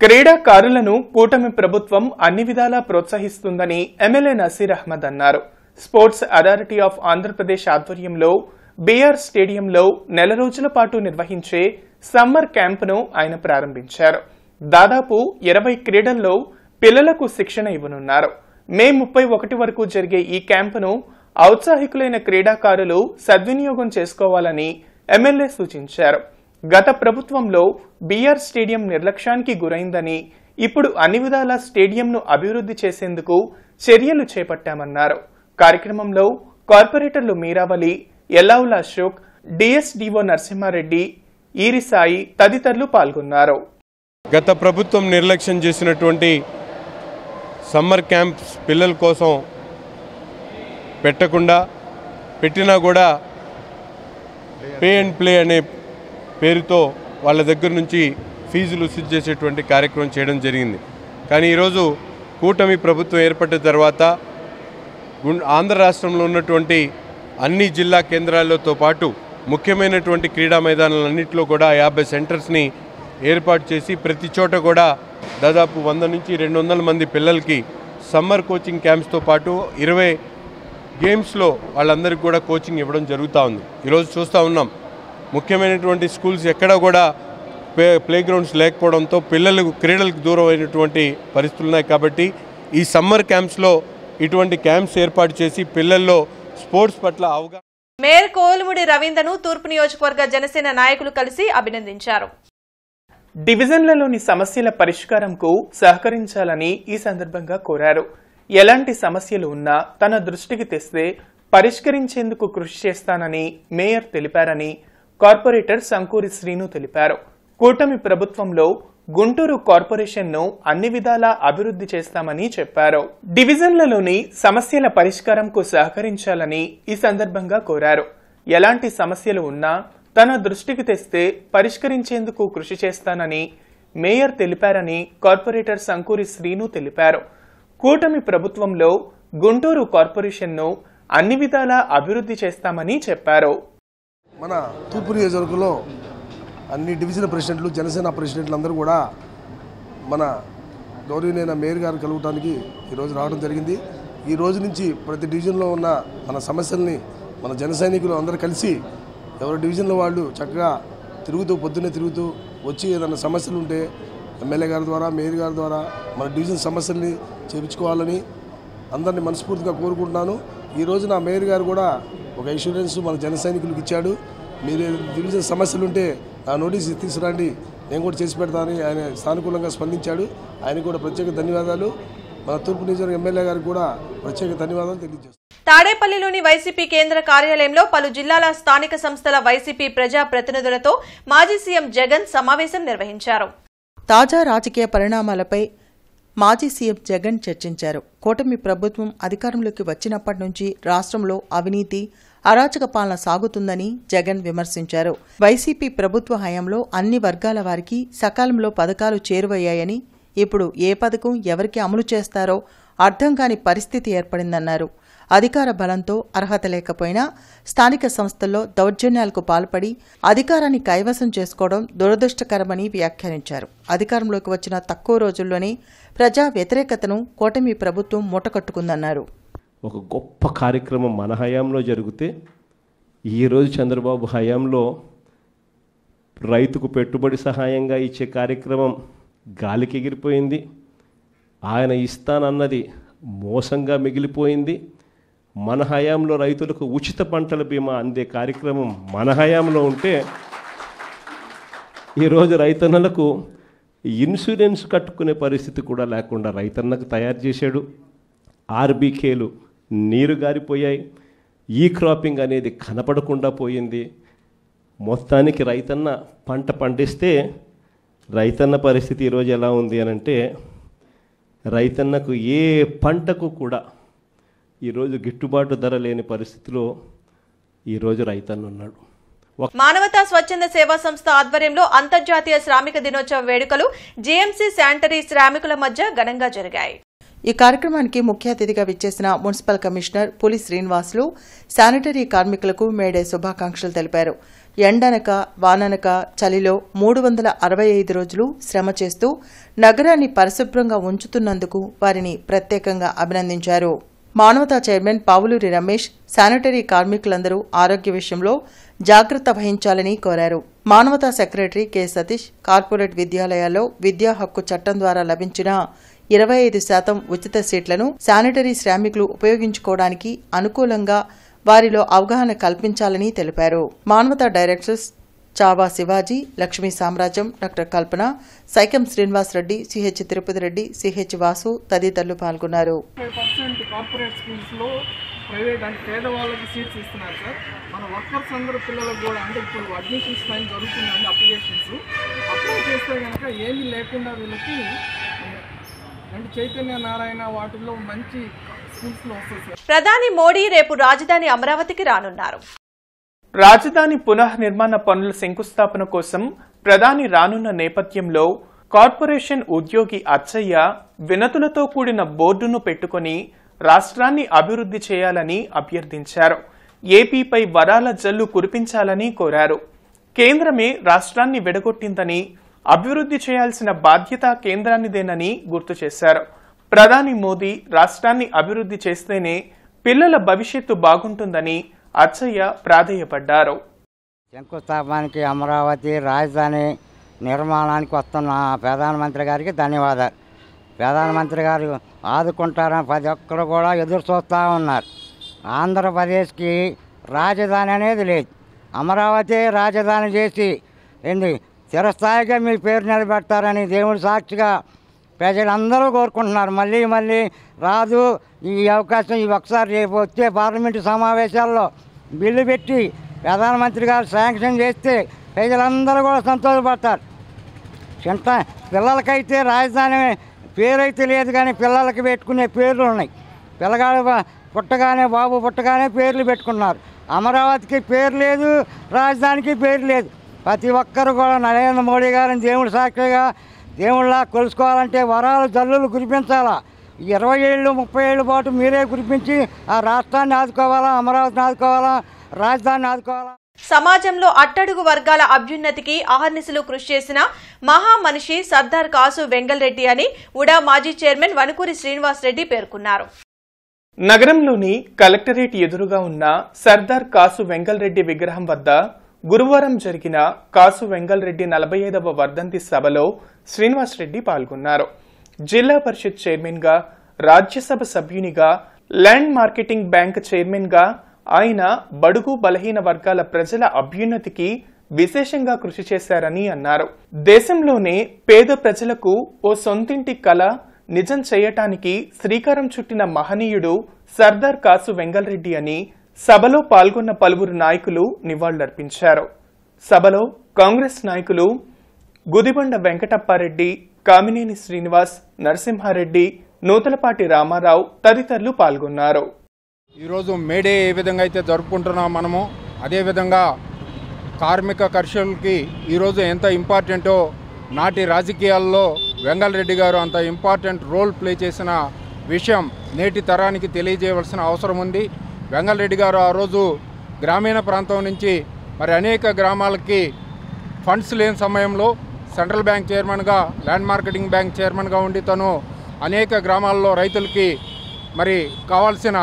క్రీడాకారులను కూటమి ప్రభుత్వం అన్ని విధాలా ప్రోత్సహిస్తుందని ఎమ్మెల్యే నసీర్ అహ్మద్ అన్నారు. స్పోర్ట్స్ అథారిటీ ఆఫ్ ఆంధ్రప్రదేశ్ ఆధ్వర్యంలో బిఆర్ స్టేడియంలో నెల రోజుల పాటు నిర్వహించే సమ్మర్ క్యాంపును ఆయన ప్రారంభించారు. దాదాపు 20 క్రీడల్లో పిల్లలకు శిక్షణ ఇవ్వనున్నారు. మే 31 వరకు జరిగే ఈ క్యాంపును ఔత్సాహికులైన క్రీడాకారులు సద్వినియోగం చేసుకోవాలని ఎమ్మెల్యే సూచించారు. గత ప్రభుత్వంలో బిఆర్ స్టేడియం నిర్లక్ష్యానికి గురైందని, ఇప్పుడు అన్ని విధాల స్టేడియంను అభివృద్ధి చేసేందుకు చర్యలు చేపట్టామన్నారు. కార్యక్రమంలో కార్పొరేటర్లు మీరావళి, ఎల్లావుల అశోక్, డిఎస్డిఓ నరసింహారెడ్డి, ఈరిసాయి తదితరులు పాల్గొన్నారు. గత ప్రభుత్వం నిర్లక్ష్యం చేసినటువంటి సమ్మర్ క్యాంప్స్ పిల్లల కోసం పెట్టినా కూడా పే అండ్ ప్లే అనే పేరుతో వాళ్ళ దగ్గర నుంచి ఫీజులు వసూలు చేసేటువంటి కార్యక్రమం చేయడం జరిగింది. కానీ ఈరోజు కూటమి ప్రభుత్వం ఏర్పడిన తర్వాత ఆంధ్ర రాష్ట్రంలో ఉన్నటువంటి అన్ని జిల్లా కేంద్రాలతో పాటు ముఖ్యమైనటువంటి క్రీడా మైదానాలన్నింటిలో కూడా 50 సెంటర్స్ని ఏర్పాటు చేసి ప్రతి చోట కూడా దాదాపు 100 నుంచి 200 మంది పిల్లలకి సమ్మర్ కోచింగ్ క్యాంప్స్తో పాటు 20 గేమ్స్లో వాళ్ళందరికీ కూడా కోచింగ్ ఇవ్వడం జరుగుతూ ఉంది. ఈరోజు చూస్తూ ఉన్నాం, ముఖ్యమైనటువంటి స్కూల్స్ ఎక్కడా కూడా ప్లే గ్రౌండ్స్ లేకపోవడంతో పిల్లలకు క్రీడలకు దూరం అయినటువంటి పరిస్థితులు ఉన్నాయి. కాబట్టి ఈ సమ్మర్ క్యాంప్స్లో ఇటువంటి క్యాంప్స్ ఏర్పాటు చేసి పిల్లల్లో స్పోర్ట్స్ పట్ల అవగాహన. మేయర్ కోలుముడి రవీంద్రను తూర్పు నియోజకవర్గ జనసేన నాయకులు కలిసి అభినందించారు. డివిజన్లలోని సమస్యల పరిష్కారంకు సహకరించాలని ఈ సందర్భంగా కోరారు. ఎలాంటి సమస్యలు ఉన్నా తన దృష్టికి తెస్తే పరిష్కరించేందుకు కృషి చేస్తానని మేయర్ తెలిపారని కార్పొరేటర్ సంకూరి శ్రీను తెలిపారు. కూటమి ప్రభుత్వంలో గుంటూరు కార్పొరేషన్ను అన్ని విధాలా అభివృద్ధి చేస్తామని చెప్పారు. డివిజన్లలోని సమస్యల పరిష్కారంకు సహకరించాలని ఈ సందర్భంగా కోరారు. ఎలాంటి సమస్యలు ఉన్నా తన దృష్టికి తెస్తే పరిష్కరించేందుకు కృషి చేస్తానని మేయర్ తెలిపారని కార్పొరేటర్ సంకూరి శ్రీను తెలిపారు. కూటమి ప్రభుత్వంలో గుంటూరు కార్పొరేషన్ను అన్ని విధాలా అభివృద్ధి చేస్తామని చెప్పారు. మన తూర్పు నియోజకవర్గంలో అన్ని డివిజన్ ప్రెసిడెంట్లు, జనసేన ప్రెసిడెంట్లు అందరూ కూడా మన గౌరవనీయ మేయర్ గారు కలవడానికి ఈరోజు రావడం జరిగింది. ఈ రోజు నుంచి ప్రతి డివిజన్లో ఉన్న మన సమస్యల్ని మన జన సైనికులు అందరూ కలిసి ఎవరి డివిజన్లో వాళ్ళు చక్కగా పొద్దున్నే తిరుగుతూ వచ్చి ఏదైనా సమస్యలు ఉంటే ఎమ్మెల్యే గారి ద్వారా, మేయర్ గారి ద్వారా మన డివిజన్ సమస్యల్ని చేయించుకోవాలని అందరినీ మనస్ఫూర్తిగా కోరుకుంటున్నాను. ఈరోజు నా మేయర్ గారు కూడా ఒక ఇన్సూరెన్స్ మన జన సైనికులకు ఇచ్చాడు. మీరు డివిజన్ సమస్యలు ఉంటే నా నోటీస్ తీసుకురండి, నేను కూడా చేసి పెడతానని ఆయన సానుకూలంగా స్పందించాడు. ఆయనకు కూడా ప్రత్యేక ధన్యవాదాలు. మన తూర్పు నియోజకవర్గ ఎమ్మెల్యే గారికి కూడా ప్రత్యేక ధన్యవాదాలు తెలియజేస్తాను. తాడేపల్లిలోని వైసీపీ కేంద్ర కార్యాలయంలో పలు జిల్లాల స్థానిక సంస్థల వైసీపీ ప్రజా ప్రతినిధులతో మాజీ సీఎం జగన్ సమావేశం నిర్వహించారు. తాజా రాజకీయ పరిణామాలపై మాజీ సీఎం జగన్ చర్చించారు. కూటమి ప్రభుత్వం అధికారంలోకి వచ్చినప్పటి నుంచి రాష్ట్రంలో అవినీతి, అరాచక పాలన సాగుతుందని జగన్ విమర్శించారు. వైసీపీ ప్రభుత్వ హయాంలో అన్ని వర్గాల వారికి సకాలంలో పథకాలు చేరువయ్యాయని, ఇప్పుడు ఏ పథకం ఎవరికి అమలు చేస్తారో అర్థం కాని పరిస్థితి ఏర్పడిందన్నారు. అధికార బలంతో అర్హత లేకపోయినా స్థానిక సంస్థల్లో దౌర్జన్యాలకు పాల్పడి అధికారాన్ని కైవసం చేసుకోవడం దురదృష్టకరమని వ్యాఖ్యానించారు. అధికారంలోకి వచ్చిన తక్కువ రోజుల్లోనే ప్రజా వ్యతిరేకతను కూటమి ప్రభుత్వం మూటకట్టుకుందన్నారు. ఒక గొప్ప కార్యక్రమం మన హయాంలో జరిగితే ఈరోజు చంద్రబాబు హయాంలో రైతుకు పెట్టుబడి సహాయంగా ఇచ్చే కార్యక్రమం గాలికి ఎగిరిపోయింది. ఆయన ఇస్తానన్నది మోసంగా మిగిలిపోయింది. మన హయాంలో రైతులకు ఉచిత పంటల బీమా అందే కార్యక్రమం మన హయాంలో ఉంటే ఈరోజు రైతన్నలకు ఇన్సూరెన్స్ కట్టుకునే పరిస్థితి కూడా లేకుండా రైతన్నకు తయారు చేశాడు. ఆర్బీకేలు నీరు గారిపోయాయి. ఈ క్రాపింగ్ అనేది కనపడకుండా పోయింది. మొత్తానికి రైతన్న పంట పండిస్తే రైతన్న పరిస్థితి ఈరోజు ఎలా ఉంది అని అంటే, రైతన్నకు ఏ పంటకు కూడా ఈరోజు గిట్టుబాటు ధర లేని పరిస్థితిలో ఈరోజు రైతన్న ఉన్నాడు. మానవతా స్వచ్ఛంద సేవా సంస్థ ఆధ్వర్యంలో అంతర్జాతీయ శ్రామిక దినోత్సవ వేడుకలు జీఎంసీ శానిటరీ శ్రామికుల మధ్య ఘనంగా జరిగాయి. ఈ కార్యక్రమానికి ముఖ్య అతిథిగా విచ్చేసిన మున్సిపల్ కమిషనర్ పులి శ్రీనివాసులు శానిటరీ కార్మికులకు మేడే శుభాకాంక్షలు తెలిపారు. ఎండనక వాననక చలిలో 365 రోజులు శ్రమ చేస్తూ నగరాన్ని పరిశుభ్రంగా ఉంచుతున్నందుకు వారిని ప్రత్యేకంగా అభినందించారు. మానవతా చైర్మన్ పావులూరి రమేష్ శానిటరీ కార్మికులందరూ ఆరోగ్య విషయంలో జాగ్రత్త వహించాలని కోరారు. మానవతా సెక్రటరీ కె సతీష్ కార్పొరేట్ విద్యాలయాల్లో విద్యా హక్కు చట్టం ద్వారా లభించిన 25% ఉచిత సీట్లను శానిటరీ శ్రామికులు ఉపయోగించుకోవడానికి అనుకూలంగా వారిలో అవగాహన కల్పించాలని తెలిపారు. మానవతా డైరెక్టర్స్ చావా శివాజీ, లక్ష్మీ సామ్రాజ్యం, డాక్టర్ కల్పన, సైకం శ్రీనివాస్ రెడ్డి, సిహెచ్ తిరుపతి రెడ్డి, సిహెచ్ వాసు తదితరులు పాల్గొన్నారు. కార్పొరేట్ స్కూల్స్ లో ప్రైవేట్ అంటే పేదవాళ్ళకి సీట్స్ ఇస్తున్నారు సార్. మన వర్కర్స్ అందరూ పిల్లలకు కూడా అంటే ఇప్పుడు అడ్మిషన్స్ టైం జరుగుతుందండి. అప్లికేషన్స్ అప్లై చేస్తే కనుక ఏమీ లేకుండా వీళ్ళకి అంటే చైతన్య నారాయణ వాటిల్లో మంచి స్కూల్స్ లో వస్తుంది సార్. ప్రధాని మోడీ రేపు రాజధాని అమరావతికి రానున్నారు. రాజధాని పునఃనిర్మాణ పనుల శంకుస్థాపన కోసం ప్రధాని రానున్న నేపథ్యంలో కార్పొరేషన్ ఉద్యోగి అచ్చయ్య వినతులతో కూడిన బోర్డును పెట్టుకుని రాష్ట్రాన్ని అభివృద్ధి చేయాలని అభ్యర్థించారు. ఏపీపై వరాల జల్లు కురిపించాలని కోరారు. కేంద్రమే రాష్ట్రాన్ని విడగొట్టిందని, అభివృద్ధి చేయాల్సిన బాధ్యత కేంద్రానిదేనని గుర్తు చేశారు. ప్రధాని మోదీ రాష్ట్రాన్ని అభివృద్ధి చేస్తేనే పిల్లల భవిష్యత్తు బాగుంటుందని అచ్చయ్య ప్రాధేయపడ్డారు. శంకుస్థాపనకి అమరావతి రాజధాని నిర్మాణానికి వస్తున్న ప్రధానమంత్రి గారికి ధన్యవాదాలు. ప్రధానమంత్రి గారు ఆదుకుంటారని ప్రతి ఒక్కరు కూడా ఎదురు చూస్తూ ఉన్నారు. ఆంధ్రప్రదేశ్కి రాజధాని అనేది లేదు. అమరావతి రాజధాని చేసి చిరస్థాయిగా మీ పేరు నిలబెడతారని దేవుడి సాక్షిగా ప్రజలందరూ కోరుకుంటున్నారు. మళ్ళీ మళ్ళీ రాదు ఈ అవకాశం. ఈ ఒకసారి రేపు వచ్చే పార్లమెంటు సమావేశాల్లో బిల్లు పెట్టి ప్రధానమంత్రి గారు శాంక్షన్ చేస్తే ప్రజలందరూ కూడా సంతోషపడతారు. పిల్లలకైతే రాజధాని పేరైతే లేదు కానీ పిల్లలకి పెట్టుకునే పేర్లు ఉన్నాయి. పిల్లగాడు పుట్టగానే బాబు పుట్టగానే పేర్లు పెట్టుకున్నారు. అమరావతికి పేరు లేదు, రాజధానికి పేరు లేదు. ప్రతి ఒక్కరు కూడా నరేంద్ర మోడీ గారిని దేవుడి సాక్షిగా దేవుళ్ళ కొలుసుకోవాలంటే వరాలు జల్లులు కురిపించాలా. 20 ఏళ్ళు 30 ఏళ్ళ పాటు మీరే కురిపించి ఆ రాష్ట్రాన్ని ఆదుకోవాలా, అమరావతిని ఆదుకోవాలా, రాజధానిని ఆదుకోవాలా. సమాజంలో అట్టడుగు వర్గాల అభ్యున్నతికి అహర్నిశలు కృషి చేసిన మహామనిషి సర్దార్ కాసు వెంగళరెడ్డి అని ఉడా మాజీ చైర్మన్ వణుకూరి శ్రీనివాస్ రెడ్డి పేర్కొన్నారు. నగరంలోని కలెక్టరేట్ ఎదురుగా ఉన్న సర్దార్ కాసు వెంగళరెడ్డి విగ్రహం వద్ద గురువారం జరిగిన కాసు వెంగళరెడ్డి 45వ వర్ధంతి సభలో శ్రీనివాస్ రెడ్డి పాల్గొన్నారు. జిల్లా పరిషత్ చైర్మన్ గా, రాజ్యసభ సభ్యునిగా, ల్యాండ్ మార్కెటింగ్ బ్యాంక్ చైర్మన్ గా ఆయన బడుగు బలహీన వర్గాల ప్రజల అభ్యున్నతికి విశేషంగా కృషి చేశారని అన్నారు. దేశంలోనే పేద ప్రజలకు ఓ సొంతింటి కళ నిజం చేయటానికి శ్రీకారం చుట్టిన మహనీయుడు సర్దార్ కాసు వెంగళరెడ్డి అని సభలో పాల్గొన్న పలువురు నాయకులు నివాళులర్పించారు. సభలో కాంగ్రెస్ నాయకులు గుదిబండ వెంకటప్పారెడ్డి, కామినేని శ్రీనివాస్, నరసింహారెడ్డి, నూతలపాటి రామారావు తదితరులు పాల్గొన్నారు. ఈరోజు మేడే ఏ విధంగా అయితే జరుపుకుంటున్నాం మనము, అదేవిధంగా కార్మిక కర్షకులకి ఈరోజు ఎంత ఇంపార్టెంటో నాటి రాజకీయాల్లో వెంగళరెడ్డి గారు అంత ఇంపార్టెంట్ రోల్ ప్లే చేసిన విషయం నేటి తరానికి తెలియజేయవలసిన అవసరం ఉంది. వెంగళరెడ్డి గారు ఆ రోజు గ్రామీణ ప్రాంతం నుంచి మరి అనేక గ్రామాలకి ఫండ్స్ లేని సమయంలో సెంట్రల్ బ్యాంక్ చైర్మన్గా, ల్యాండ్ మార్కెటింగ్ బ్యాంక్ చైర్మన్గా ఉండి తను అనేక గ్రామాల్లో రైతులకి మరి కావాల్సిన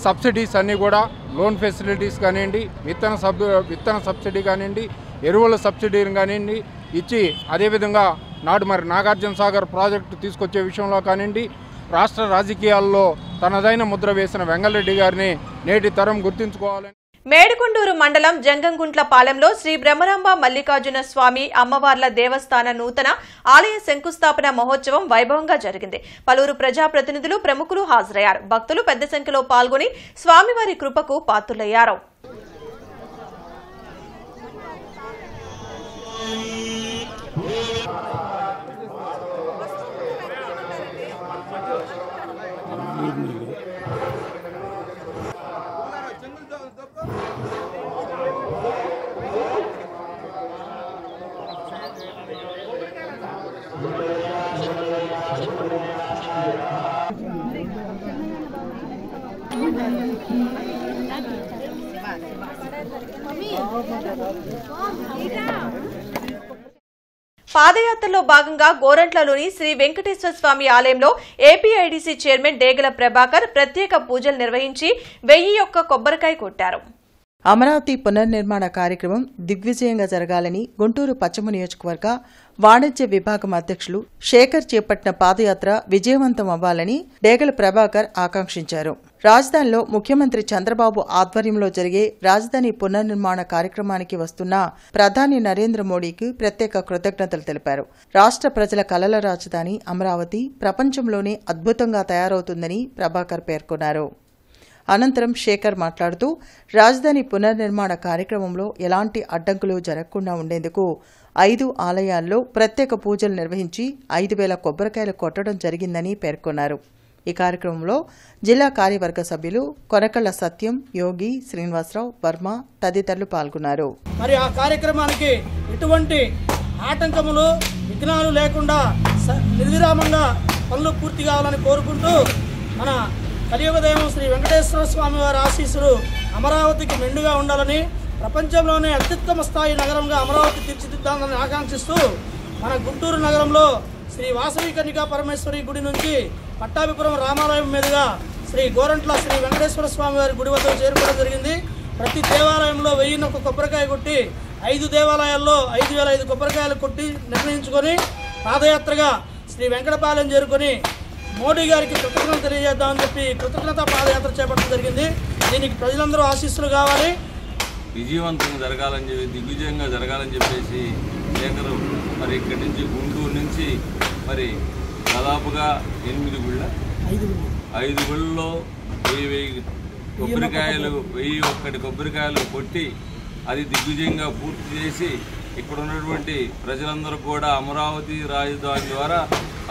సబ్సిడీస్ అన్నీ కూడా లోన్ ఫెసిలిటీస్ కానివ్వండి, విత్తన సబ్సిడీ కానివ్వండి, ఎరువుల సబ్సిడీని కానివ్వండి ఇచ్చి, అదేవిధంగా నాడు మరి నాగార్జున సాగర్ ప్రాజెక్టు తీసుకొచ్చే విషయంలో కానివ్వండి రాష్ట్ర రాజకీయాల్లో తనదైన ముద్ర వేసిన వెంగళరెడ్డి గారిని నేటి తరం గుర్తుంచుకోవాలని. మేడికొండూరు మండలం జంగంగుంట్ల పాలెంలో శ్రీ బ్రహ్మరాంబ మల్లికార్జున స్వామి అమ్మవార్ల దేవస్థాన నూతన ఆలయ శంకుస్థాపన మహోత్సవం వైభవంగా జరిగింది. పలువురు ప్రజాప్రతినిధులు ప్రముఖులు హాజరయ్యారు. భక్తులు పెద్ద సంఖ్యలో పాల్గొని స్వామివారి కృపకు పాత్రులయ్యారు. పాదయాత్రలో భాగంగా గోరంట్లలోని శ్రీ వెంకటేశ్వర స్వామి ఆలయంలో ఏపీఐడీసీ చైర్మన్ డేగల ప్రభాకర్ ప్రత్యేక పూజలు నిర్వహించి 1001 కొబ్బరికాయ కొట్టారు. అమరావతి పునర్నిర్మాణ కార్యక్రమం దిగ్విజయంగా జరగాలని గుంటూరు పశ్చిమ నియోజకవర్గ వాణిజ్య విభాగం అధ్యక్షులు శేఖర్ చేపట్టిన పాదయాత్ర విజయవంతం అవ్వాలని డేగల ప్రభాకర్ ఆకాంక్షించారు. రాజధానిలో ముఖ్యమంత్రి చంద్రబాబు ఆధ్వర్యంలో జరిగే రాజధాని పునర్నిర్మాణ కార్యక్రమానికి వస్తున్న ప్రధాని నరేంద్ర మోడీకి ప్రత్యేక కృతజ్ఞతలు తెలిపారు. రాష్ట్ర ప్రజల కలల రాజధాని అమరావతి ప్రపంచంలోనే అద్భుతంగా తయారవుతుందని ప్రభాకర్ పేర్కొన్నారు. అనంతరం శేఖర్ మాట్లాడుతూ రాజధాని పునర్నిర్మాణ కార్యక్రమంలో ఎలాంటి అడ్డంకులు జరగకుండా ఉండేందుకు 5 ఆలయాల్లో ప్రత్యేక పూజలు నిర్వహించి 5,000 కొబ్బరికాయలు కొట్టడం జరిగిందని పేర్కొన్నారు. ఈ కార్యక్రమంలో జిల్లా కార్యవర్గ సభ్యులు కొనకళ్ల సత్యం, యోగి, శ్రీనివాసరావు, వర్మ తదితరులు పాల్గొన్నారు. మరి ఆ కార్యక్రమానికి ఎటువంటి ఆటంకములు విఘ్నాలు లేకుండా నిర్విరామంగా పనులు పూర్తి కావాలని కోరుకుంటూ మన కలియుగదైవం శ్రీ వెంకటేశ్వర స్వామి వారి ఆశీస్సులు అమరావతికి మెండుగా ఉండాలని, ప్రపంచంలోనే అత్యుత్తమ స్థాయి నగరంగా అమరావతి తీర్చిదిద్దాలని ఆకాంక్షిస్తూ మన గుంటూరు నగరంలో శ్రీ వాసవి కన్యకా పరమేశ్వరి గుడి నుంచి పట్టాభిపురం రామాలయం మీదుగా శ్రీ గోరంట్ల శ్రీ వెంకటేశ్వర స్వామి వారి గుడి వద్దకు చేరుకోవడం జరిగింది. ప్రతి దేవాలయంలో 1001 కొబ్బరికాయ కొట్టి 5 దేవాలయాల్లో 5,005 కొబ్బరికాయలు కొట్టి నిర్ణయించుకొని పాదయాత్రగా శ్రీ వెంకటపాలెం చేరుకొని మోడీ గారికి కృతజ్ఞతలు తెలియజేద్దామని చెప్పి కృతజ్ఞతా పాదయాత్ర చేపట్టడం జరిగింది. దీనికి ప్రజలందరూ ఆశీస్సులు కావాలి. విజయవంతంగా జరగాలని చెప్పి దిగ్విజయంగా జరగాలని చెప్పేసి శేఖరు మరి ఇక్కడి నుంచి గుంటూరు నుంచి మరి దాదాపుగా 8 గుళ్ళ 5 గుళ్ళలో 1000 కొబ్బరికాయలు 1001 కొబ్బరికాయలు కొట్టి అది దిగ్విజయంగా పూర్తి చేసి ఇక్కడ ఉన్నటువంటి ప్రజలందరూ కూడా అమరావతి రాజధాని ద్వారా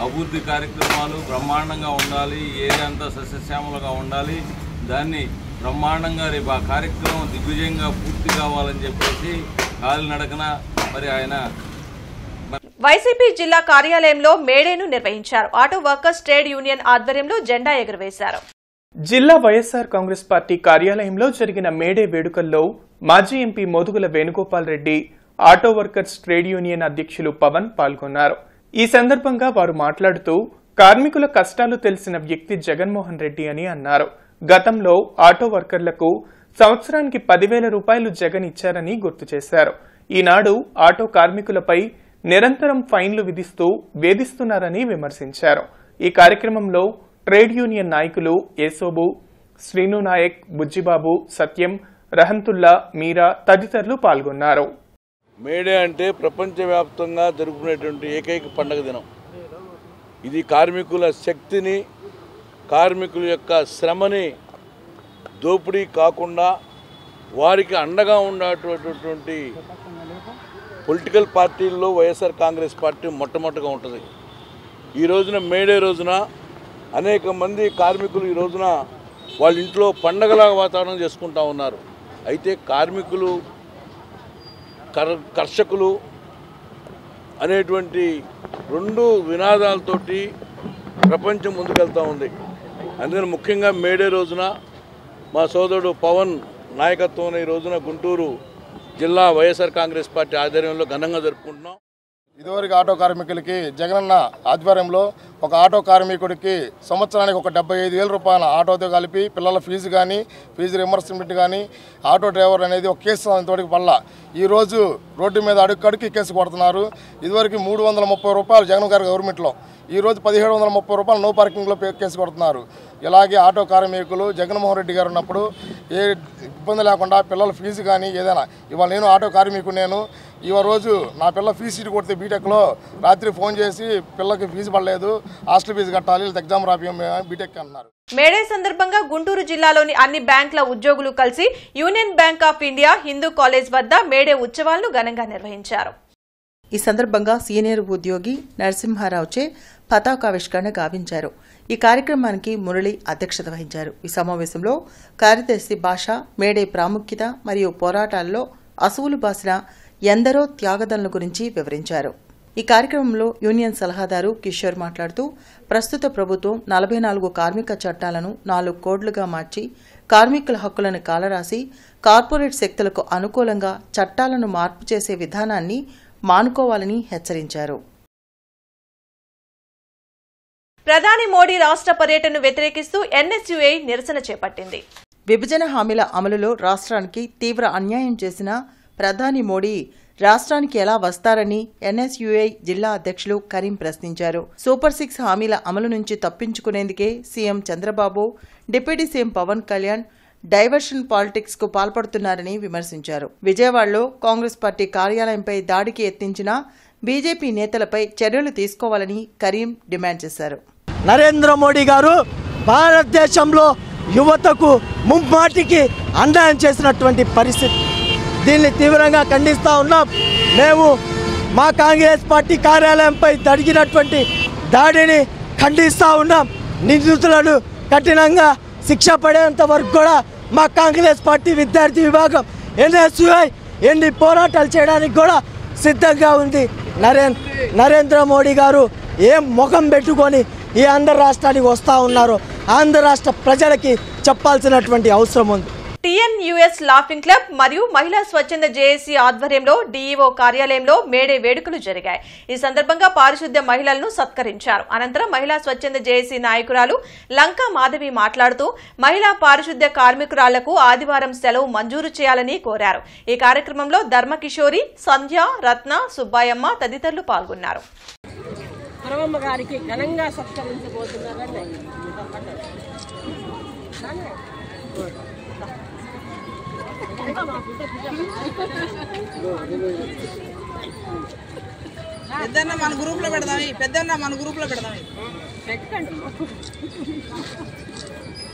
అభివృద్ధి కార్యక్రమాలు బ్రహ్మాండంగా ఉండాలి, ఏరియా అంతా సస్యశ్యామలుగా ఉండాలి, దాన్ని బ్రహ్మాండంగా రేపు ఆ కార్యక్రమం దిగ్విజయంగా పూర్తి కావాలని చెప్పేసి కాలినడకన మరి ఆయన వైసీపీ జిల్లా కార్యాలయంలో మేడేను నిర్వహించారు. ఆటో వర్కర్స్ ట్రేడ్ యూనియన్ ఆధ్వర్యంలో జెండా ఎగురవేశారు. జిల్లా వైఎస్ఆర్ కాంగ్రెస్ పార్టీ కార్యాలయంలో జరిగిన మేడే వేడుకల్లో మాజీ MP Modugula Venugopal Reddy, auto workers trade union అధ్యక్షులు పవన్ పాల్గొన్నారు. ఈ సందర్భంగా వారు మాట్లాడుతూ కార్మికుల కష్టాలు తెలిసిన వ్యక్తి జగన్మోహన్ రెడ్డి అని అన్నారు. గతంలో ఆటో వర్కర్లకు సంవత్సరానికి 10,000 రూపాయలు జగన్ ఇచ్చారని గుర్తు చేశారు. ఈనాడు ఆటో కార్మికులపై నిరంతరం ఫైన్లు విధిస్తూ వేధిస్తున్నారని విమర్శించారు. ఈ కార్యక్రమంలో ట్రేడ్ యూనియన్ నాయకులు ఏసోబు, శ్రీను నాయక్, బుజ్జిబాబు, సత్యం, రహంతుల్లా, మీరా తదితరులు పాల్గొన్నారు. మేడే అంటే ప్రపంచవ్యాప్తంగా జరుపుకునేటువంటి ఏకైక పండుగ దినం. ఇది కార్మికుల శక్తిని, కార్మికుల యొక్క శ్రమని దోపిడీ కాకుండా వారికి అండగా ఉండేటటువంటి పొలిటికల్ పార్టీల్లో వైఎస్ఆర్ కాంగ్రెస్ పార్టీ మొట్టమొదటిగా ఉంటుంది. ఈ రోజున మేడే రోజున అనేక మంది కార్మికులు ఈ రోజున వాళ్ళ ఇంట్లో పండగలా వాతావరణం చేసుకుంటూ ఉన్నారు. అయితే కార్మికులు, కర్షకులు అనేటువంటి 2 వినాదాలతోటి ప్రపంచం ముందుకెళ్తూ ఉంది. అందుకని ముఖ్యంగా మేడే రోజున మా సోదరుడు పవన్ నాయకత్వంలో ఈ రోజున గుంటూరు జిల్లా వైఎస్ఆర్ కాంగ్రెస్ పార్టీ ఆధ్వర్యంలో ఘనంగా జరుపుకుంటున్నాం. ఇదివరకు ఆటో కార్మికులకి జగనన్న ఆధ్వర్యంలో ఒక ఆటో కార్మికుడికి సంవత్సరానికి ఒక 75,000 రూపాయల ఆటోతో కలిపి పిల్లల ఫీజు కానీ, ఫీజు రిమర్స్మెంట్ కానీ, ఆటో డ్రైవర్ అనేది ఒక కేసు తోటికి వల్ల ఈరోజు రోడ్డు మీద అడుక్కి కేసు కొడుతున్నారు. ఇదివరకు 330 రూపాయలు జగన్ గారి గవర్నమెంట్లో, ఈరోజు 1730 రూపాయలు నో పార్కింగ్లో కేసు కొడుతున్నారు. ఇలాగే ఆటో కార్మికులు జగన్మోహన్ రెడ్డి గారు ఉన్నప్పుడు ఏ ఇబ్బంది లేకుండా పిల్లల ఫీజు కానీ ఏదైనా, ఇవాళ నేను ఆటో కార్మికుడు, నేను ఇవాళ రోజు నా పిల్ల ఫీజు సీటు కొడితే బీటెక్లో రాత్రి ఫోన్ చేసి పిల్లకి ఫీజు పడలేదు, హాస్టల్ ఫీజు కట్టాలి, ఎగ్జామ్ రాపియం బీటెక్ అన్నారు. మేడే సందర్భంగా గుంటూరు జిల్లాలోని అన్ని బ్యాంకుల ఉద్యోగులు కలిసి union bank of India Hindu college వద్ద మేడే ఉత్సవాలను ఘనంగా నిర్వహించారు. ఈ సందర్భంగా సీనియర్ ఉద్యోగి నరసింహారావుచే పతాకావిష్కరణ గావించారు. ఈ కార్యక్రమానికి మురళి అధ్యక్షత వహించారు. ఈ సమావేశంలో కార్యదర్శి భాష మేడే ప్రాముఖ్యత మరియు పోరాటాల్లో అసువులు బాసిన ఎందరో త్యాగదనుల గురించి వివరించారు. ఈ కార్యక్రమంలో యూనియన్ సలహాదారు కిషోర్ మాట్లాడుతూ ప్రస్తుత ప్రభుత్వం 44 కార్మిక చట్టాలను 4 కోడ్లుగా మార్చి కార్మికుల హక్కులను కాలరాసి కార్పొరేట్ శక్తులకు అనుకూలంగా చట్టాలను మార్పు చేసే విధానాన్ని మానుకోవాలని హెచ్చరించారు. ప్రధాని మోడీ రాష్ట్ర పర్యటనను వ్యతిరేకిస్తూ ఎన్ఎస్యుఐ నిరసన చేపట్టింది. విభజన హామీల అమలులో రాష్ట్రానికి తీవ్ర అన్యాయం చేసిన ప్రధాని మోడీ రాష్ట్రానికి ఎలా వస్తారని ఎన్ఎస్యుఐ జిల్లా అధ్యక్షులు కరీం ప్రశ్నించారు. సూపర్ 6 హామీల అమలు నుంచి తప్పించుకునేందుకే CM Chandrababu, deputy CM Pawan Kalyan diversion politics కు పాల్పడుతున్నారని విమర్శించారు. విజయవాడలో కాంగ్రెస్ పార్టీ కార్యాలయంపై దాడికి యత్నించిన బీజేపీ నేతలపై చర్యలు తీసుకోవాలని కరీం డిమాండ్ చేశారు. నరేంద్ర మోడీ గారు భారతదేశంలో యువతకు ముమ్మాటికి అన్యాయం చేసినటువంటి పరిస్థితి, దీన్ని తీవ్రంగా ఖండిస్తూ ఉన్నాం. మేము మా కాంగ్రెస్ పార్టీ కార్యాలయంపై జరిగినటువంటి దాడిని ఖండిస్తూ ఉన్నాం. నిందితులను కఠినంగా శిక్ష పడేంత వరకు కూడా మా కాంగ్రెస్ పార్టీ విద్యార్థి విభాగం ఎన్ఎస్యుఐ ఎన్ని పోరాటాలు చేయడానికి కూడా సిద్ధంగా ఉంది. నరేంద్ర మోడీ గారు ఏం ముఖం పెట్టుకొని ఈ ఆంధ్ర రాష్ట్రానికి వస్తూ ఉన్నారో ఆంధ్ర రాష్ట్ర ప్రజలకి చెప్పాల్సినటువంటి అవసరం ఉంది. టీఎన్యూఎస్ లాఫింగ్ క్లబ్ మరియు మహిళా స్వచ్ఛంద జేఏసీ ఆధ్వర్యంలో డీఈఓ కార్యాలయంలో మేడే వేడుకలు జరిగాయి. ఈ సందర్భంగా పారిశుద్ధ్య మహిళలను సత్కరించారు. అనంతరం మహిళా స్వచ్ఛంద జేఏసీ నాయకురాలు లంకా మాధవి మాట్లాడుతూ మహిళా పారిశుద్ధ్య కార్మికురాళ్లకు ఆదివారం సెలవు మంజూరు చేయాలని కోరారు. ఈ కార్యక్రమంలో ధర్మకిషోరి, సంధ్య, రత్న, సుబ్బాయమ్మ తదితరులు పాల్గొన్నారు. పెద్దన్న మన గ్రూప్ లో పెడదాం, పెద్దన్న మన గ్రూప్ లో పెడదాం,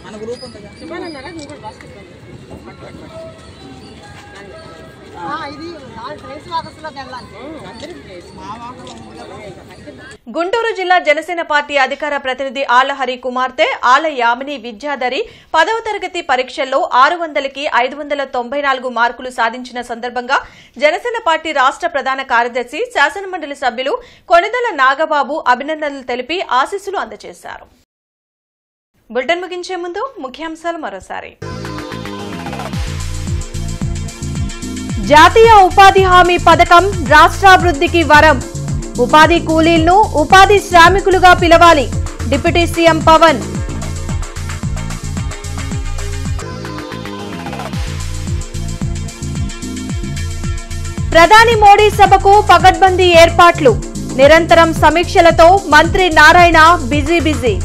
మన గ్రూప్ ఉంటుందా గుంటూరు జిల్లా జనసేన పార్టీ అధికార ప్రతినిధి ఆళ్ల హరి కుమార్తె ఆళ్ల యామిని విద్యాధరి 10వ తరగతి పరీక్షల్లో 600కి 594 మార్కులు సాధించిన సందర్భంగా జనసేన పార్టీ రాష్ట్ర ప్రధాన కార్యదర్శి, శాసనమండలి సభ్యులు కొనిదెల నాగబాబు అభినందనలు తెలిపి ఆశీస్సులు అందజేశారు. బులెటిన్ ముగించే ముందు ముఖ్యాంశాలు మరోసారి. జాతీయ ఉపాధి హామీ పథకం రాష్ట్రాభివృద్ధికి వరం. ఉపాధి కూలీలను ఉపాధి శ్రామికులుగా పిలవాలి. Deputy CM Pawan. ప్రధాని మోడీ సభకు పకడ్బందీ ఏర్పాట్లు. నిరంతరం సమీక్షలతో మంత్రి నారాయణ బిజీ.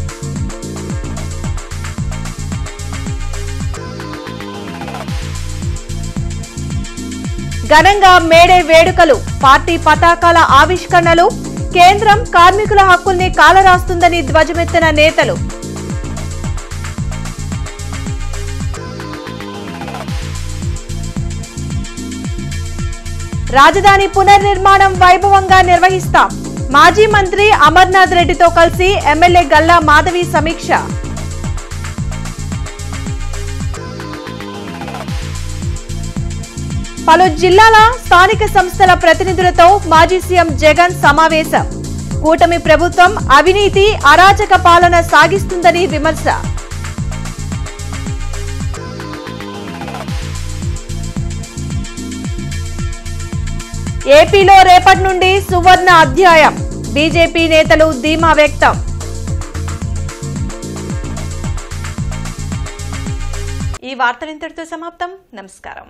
ఘనంగా మేడే వేడుకలు. పార్టీ పతాకాల ఆవిష్కరణలు. కేంద్రం కార్మికుల హక్కుల్ని కాలరాస్తుందని ధ్వజమెత్తిన నేతలు. రాజధాని పునర్నిర్మాణం వైభవంగా నిర్వహిస్తాం. మాజీ మంత్రి అమర్నాథ్ రెడ్డితో కలిసి ఎమ్మెల్యే గల్లా మాధవి సమీక్ష. పలు జిల్లాల స్థానిక సంస్థల ప్రతినిధులతో మాజీ సీఎం జగన్ సమావేశం. కూటమి ప్రభుత్వం అవినీతి, అరాచక పాలన సాగిస్తుందని విమర్శ. ఏపీలో రేపటి నుండి సువర్ణ అధ్యాయం. బీజేపీ నేతలు ధీమా వ్యక్తం. ఈ వార్తలు ఇంతటితో సమాప్తం. నమస్కారం.